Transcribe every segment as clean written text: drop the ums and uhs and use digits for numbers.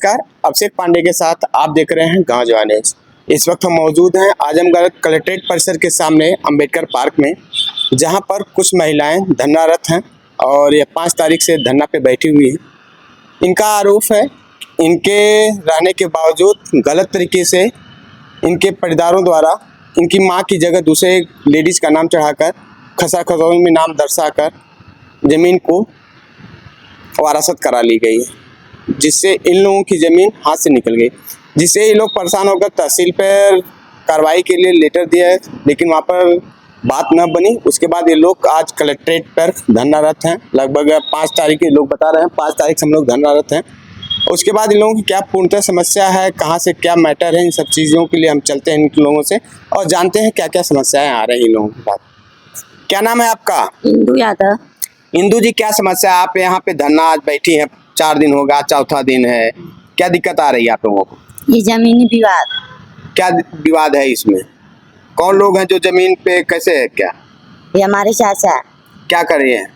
नमस्कार, अभिषेक पांडे के साथ आप देख रहे हैं गांव जवान न्यूज़। इस वक्त हम मौजूद हैं आजमगढ़ कलेक्ट्रेट परिसर के सामने अंबेडकर पार्क में, जहां पर कुछ महिलाएं धरनारत हैं और ये 5 तारीख से धरना पे बैठी हुई हैं। इनका आरोप है इनके रहने के बावजूद गलत तरीके से इनके परिवारों द्वारा इनकी माँ की जगह दूसरे लेडीज़ का नाम चढ़ाकर खसा खसौनी में नाम दर्शाकर ज़मीन को वारासत करा ली गई है, जिससे इन लोगों की ज़मीन हाथ से निकल गई, जिससे ये लोग परेशान होकर तहसील पर कार्रवाई के लिए लेटर दिया है, लेकिन वहाँ पर बात न बनी। उसके बाद ये लोग आज कलेक्ट्रेट पर धरनारत हैं। लगभग 5 तारीख के लोग बता रहे हैं, 5 तारीख से हम लोग धरनारत हैं। उसके बाद इन लोगों की क्या पूर्णतः समस्या है, कहाँ से क्या मैटर है, इन सब चीज़ों के लिए हम चलते हैं इन लोगों से और जानते हैं क्या क्या समस्याएं आ रही हैं इन लोगों के पास। क्या नाम है आपका? इंदू यादव। इंदू जी, क्या समस्या है? आप यहाँ पे धरना आज बैठी हैं, 4 दिन होगा, चौथा दिन है, क्या दिक्कत आ रही है आप लोगों को? ये जमीनी विवाद। क्या विवाद है इसमें? कौन लोग हैं जो जमीन पे कैसे है? क्या ये हमारे चाचा क्या कर रहे हैं?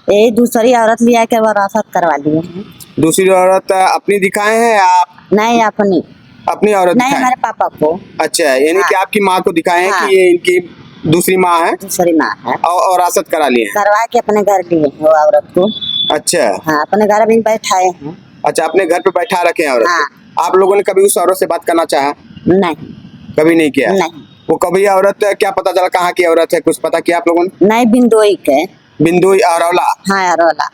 ये दूसरी औरत लिया के वरासत करवा लिए हैं। दूसरी औरत अपनी दिखाए हैं आप? नहीं अपनी अपनी औरत नहीं, दिखाए? हमारे पापा को। अच्छा, यानी कि आपकी माँ को दिखाए हैं कि ये इनकी दूसरी माँ है दूसरी माँ है और वरासत करा लिए हैं? करवा के अपने घर लिए हैं वो औरत को। अच्छा। हाँ, अपने घर भी बैठाए हैं। अच्छा, अपने घर पे बैठा रखे हैं औरत हाँ। को। आप लोगों ने कभी उस औरत से बात करना चाहा? नहीं कभी नहीं किया? नहीं वो कभी औरत क्या पता चला कहाँ की औरत है, कुछ पता किया आप लोगों ने? नहीं, बिंदोई के। बिंदु अरौला? हाँ, अरौला।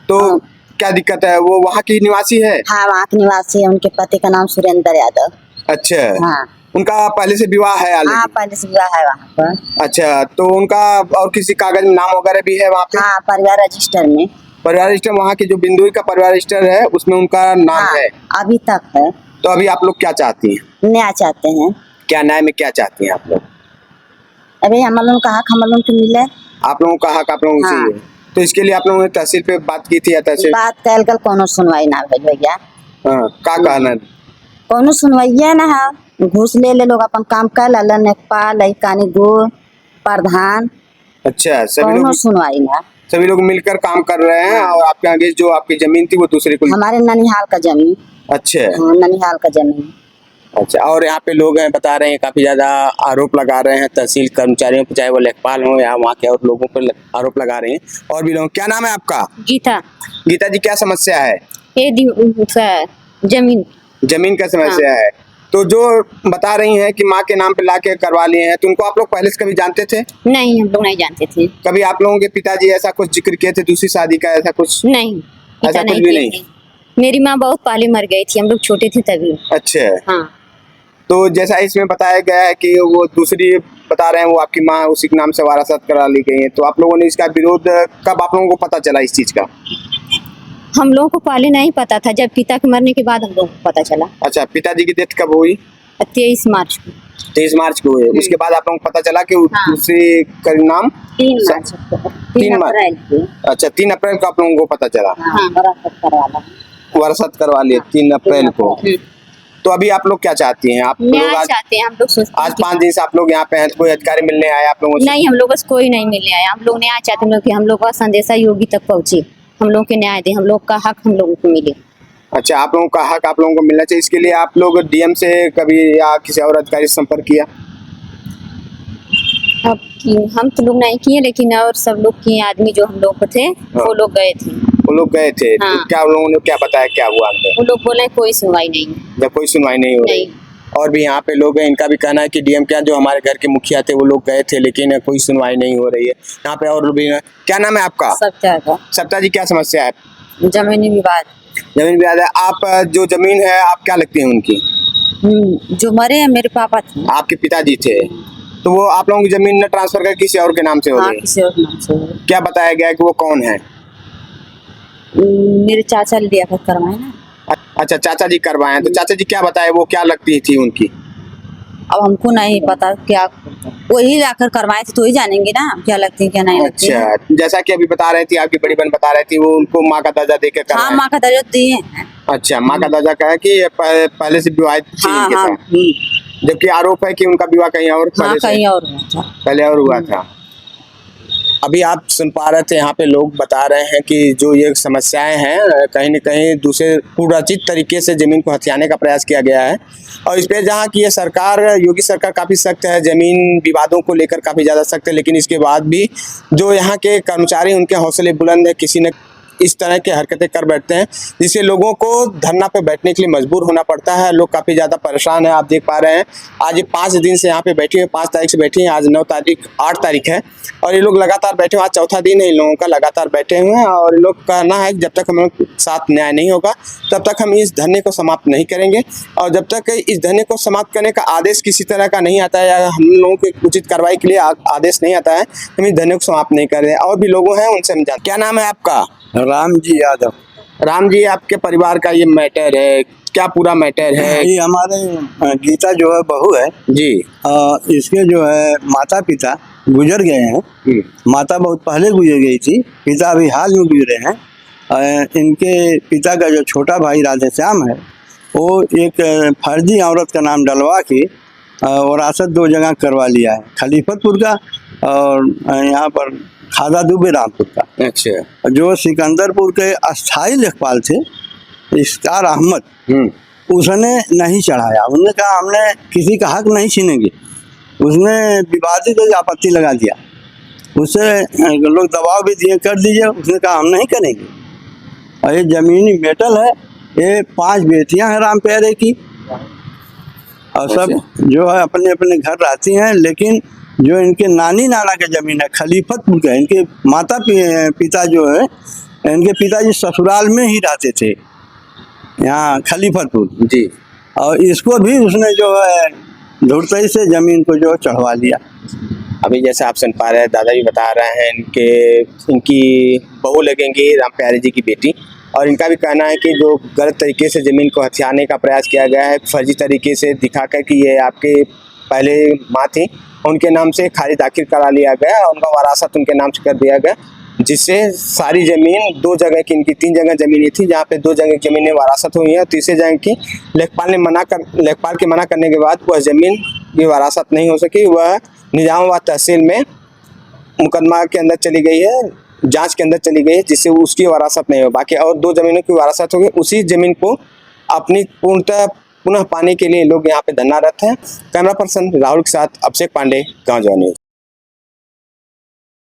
तो क्या दिक्कत है? वो वहाँ की निवासी है? हाँ, वहाँ के निवासी है। उनके पति का नाम सुरेंद्र यादव। अच्छा। हाँ। उनका पहले से विवाह है हाँ, ऑलरेडी? पहले से विवाह है वहाँ पर। अच्छा, तो उनका और किसी कागज में नाम वगैरह भी है वहाँ पे? हाँ, परिवार रजिस्टर में। परिवार रजिस्टर वहाँ की जो बिंदुई का परिवार रजिस्टर है उसमें उनका नाम हाँ, है? अभी तक है। तो अभी आप लोग क्या चाहती हैं? न्याय चाहते हैं। क्या न्याय में क्या चाहती हैं आप लोग? अभी हम लोगों का हक हम लोगों को मिले। आप लोगों का हक आप लोगों को हाँ। चाहिए, तो इसके लिए आप लोगों ने तहसील पे बात की थी या तहसील? बात कल कोनो सुनवाई ना भेल भैया। हाँ, का कहना? कोनो सुनवाइए ना है। घूस ले लोग अपन काम कर ला, नेपाल कानी गो प्रधान। अच्छा, कोनो सुनवाई ना। सभी लोग मिलकर काम कर रहे हैं और आपके आगे जो आपकी जमीन थी वो दूसरे को? हमारे ननिहाल का जमीन। अच्छा। हाँ, ननिहाल का जमीन। अच्छा, और यहाँ पे लोग हैं बता रहे हैं काफी ज्यादा आरोप लगा रहे हैं तहसील कर्मचारियों पर, चाहे वो लेखपाल हो या वहाँ के और लोगों पर आरोप लगा रहे हैं और भी लोग। क्या नाम है आपका? गीता। गीता जी, क्या समस्या है? ये जमीन जमीन का समस्या है। तो जो बता रही हैं कि माँ के नाम पे लाके करवा लिए हैं, तो उनको आप लोग पहले से कभी जानते थे? नहीं, हम लोग नहीं जानते थे। कभी आप लोगों के पिताजी ऐसा कुछ जिक्र किए थे दूसरी शादी का, ऐसा कुछ? नहीं, ऐसा कुछ भी नहीं? मेरी माँ बहुत पहले मर गई थी, हम लोग छोटे थे तभी। अच्छा। हाँ। तो जैसा इसमें बताया गया है कि वो दूसरी बता रहे हैं वो आपकी माँ उसी के नाम से वारासत करा ली गई है, तो आप लोगों ने इसका विरोध कब आप लोगों को पता चला इस चीज का? हम लोगों को पहले नहीं पता था, जब पिता के मरने के बाद हम लोगों को पता चला। अच्छा, पिताजी की डेथ कब हुई? 23 मार्च को। 23 मार्च को हुई। उसके बाद आप लोगों को पता चला कि दूसरी का नाम 3 मार्च को। 3 अप्रैल को। अच्छा, 3 अप्रैल को आप लोगों को पता चला? हाँ, वारासत करवा लिए 3 अप्रैल को। तो अभी आप लोग क्या चाहती हैं? आप लोग आज चाहते हैं, हम लोग सोचते आज 5 दिन से आप लोग यहाँ पे हैं, कोई अधिकारी मिलने आया आप लोगों से? नहीं, हम लोग कोई नहीं मिलने आया। हम लोग न्याय चाहते हैं कि हम लोग का संदेशा योगी तक पहुँचे, हम लोग के न्याय दे, हम लोग का हक हम लोगों को मिले। अच्छा, आप लोगों का हक आप लोगों को मिलना चाहिए। इसके लिए आप लोग डीएम से कभी या किसी और अधिकारी से संपर्क किया? अब हम तो लोग नहीं किए, लेकिन और सब लोग किए। आदमी जो हम लोग को थे वो लोग गए थे। वो लोग गए थे? हाँ। तो क्या उन लोगों ने क्या बताया, क्या हुआ अंदर? वो लोग बोले कोई सुनवाई नहीं। जब कोई सुनवाई नहीं हो रही? और भी यहाँ पे लोग हैं, इनका भी कहना है कि डीएम क्या जो हमारे घर के मुखिया थे वो लोग गए थे, लेकिन कोई सुनवाई नहीं हो रही है। यहाँ पे और भी। क्या नाम है आपका? सप्ता जी, क्या समस्या है? जमीनी विवाद। जमीन विवाद है। आप जो जमीन है आप क्या लगती है उनकी? जो मरे हैं मेरे पापा थे। आपके पिताजी थे, तो वो आप लोगों की जमीन न ट्रांसफर कर किसी और के नाम से हो हाँ, गई? किसी और नाम से। क्या बताया गया कि वो कौन है? मेरे चाचा लिया कर करवाए ना। अच्छा, चाचा जी करवाए हैं। तो चाचा जी क्या बताए, वो क्या लगती थी उनकी? अब हमको नहीं पता, क्या वही लाकर करवाए थे तो ही जानेंगे ना क्या लगती है क्या नहीं लगती है। अच्छा, जैसा कि अभी बता रही थी आपकी बड़ी बहन बता रही थी वो उनको माँ का दर्जा देकर करवाए। हाँ, माँ का दर्जा दिए हैं। अच्छा, माँ का दर्जा का है कि पहले से विवाहित थी हाँ, इनके हाँ, साथ, जबकि आरोप है कि उनका विवाह कहीं और हाँ, कहीं और हुआ था। पहले और हुआ था। अभी आप सुन पा रहे थे, यहाँ पे लोग बता रहे हैं कि जो ये समस्याएं हैं कहीं न कहीं दूसरे कुरचित तरीके से ज़मीन को हथियाने का प्रयास किया गया है। और इस पे जहाँ की ये सरकार, योगी सरकार काफ़ी सख्त है, ज़मीन विवादों को लेकर काफ़ी ज़्यादा सख्त है, लेकिन इसके बाद भी जो यहाँ के कर्मचारी, उनके हौसले बुलंद है, किसी न इस तरह की हरकतें कर बैठते हैं जिससे लोगों को धरना पे बैठने के लिए मजबूर होना पड़ता है। लोग काफ़ी ज़्यादा परेशान हैं। आप देख पा रहे हैं आज ये 5 दिन से यहाँ पे बैठी है, 5 तारीख से बैठी हैं, आज 9 तारीख 8 तारीख है और ये लोग लगातार बैठे हुए, आज चौथा दिन है इन लोगों का लगातार बैठे हुए हैं। और इन लोग का कहना है कि जब तक हम लोग साथ न्याय नहीं होगा तब तक हम इस धरने को समाप्त नहीं करेंगे, और जब तक इस धरने को समाप्त करने का आदेश किसी तरह का नहीं आता है या हम लोगों को उचित कार्रवाई के लिए आदेश नहीं आता है, हम इस धरने को समाप्त नहीं कर रहे हैं। और भी लोगों हैं, उनसे हम जानते। क्या नाम है आपका? राम जी यादव। राम जी, आपके परिवार का ये मैटर है, क्या पूरा मैटर है? ये हमारे गीता जो है बहू है जी। इसके जो है माता पिता गुजर गए हैं। माता बहुत पहले गुजर गई थी, पिता अभी हाल में गुजरे हैं। इनके पिता का जो छोटा भाई राधेश्याम है वो एक फर्जी औरत का नाम डलवा के वरासत 2 जगह करवा लिया है, खलीफतपुर का और यहाँ पर खादा दुबे रामपुर का। अच्छा। जो सिकंदरपुर के अस्थाई लेखपाल थे इफ्तार अहमद, उसने नहीं चढ़ाया। उन्होंने कहा हमने किसी का हक नहीं छीनेंगे। उसने विवादित आपत्ति लगा दिया, उससे लोग दबाव भी दिए कर दीजिए, उसने कहा हम नहीं करेंगे। और ये जमीनी मेटल है, ये 5 बेटियां हैं राम प्यारे की और सब जो है अपने अपने घर रहती हैं। लेकिन जो इनके नानी नाना के जमीन है खलीफतपुर का, इनके माता पिता जो है, इनके पिताजी ससुराल में ही रहते थे यहाँ खलीफतपुर जी। और इसको भी उसने जो है धुरतई से जमीन को जो चढ़वा लिया। अभी जैसे आप सुन पा रहे हैं, दादाजी बता रहे हैं इनकी बहू लगेंगी राम प्यारे जी की बेटी, और इनका भी कहना है कि जो गलत तरीके से ज़मीन को हथियाने का प्रयास किया गया है, फर्जी तरीके से दिखाकर कि ये आपके पहले माँ थी, उनके नाम से खारिज दाखिल करा लिया गया और उनका वरासत उनके नाम से कर दिया गया, जिससे सारी ज़मीन 2 जगह की, इनकी 3 जगह ज़मीनें थी जहाँ पे 2 जगह की ज़मीनें वरासत हुई हैं। तीसरे जगह की लेखपाल के मना करने के बाद वह ज़मीन की वरासत नहीं हो सकी। वह निजामाबाद तहसील में मुकदमा के अंदर चली गई है, जांच के अंदर चली गई है, जिससे उसकी वरासत नहीं हो। बाकी और 2 ज़मीनों की वरासत हो गई। उसी ज़मीन को अपनी पुनः पाने के लिए लोग यहाँ पे धरनारत हैं। कैमरा पर्सन राहुल के साथ अभिषेक पांडे, गाँव जवानी।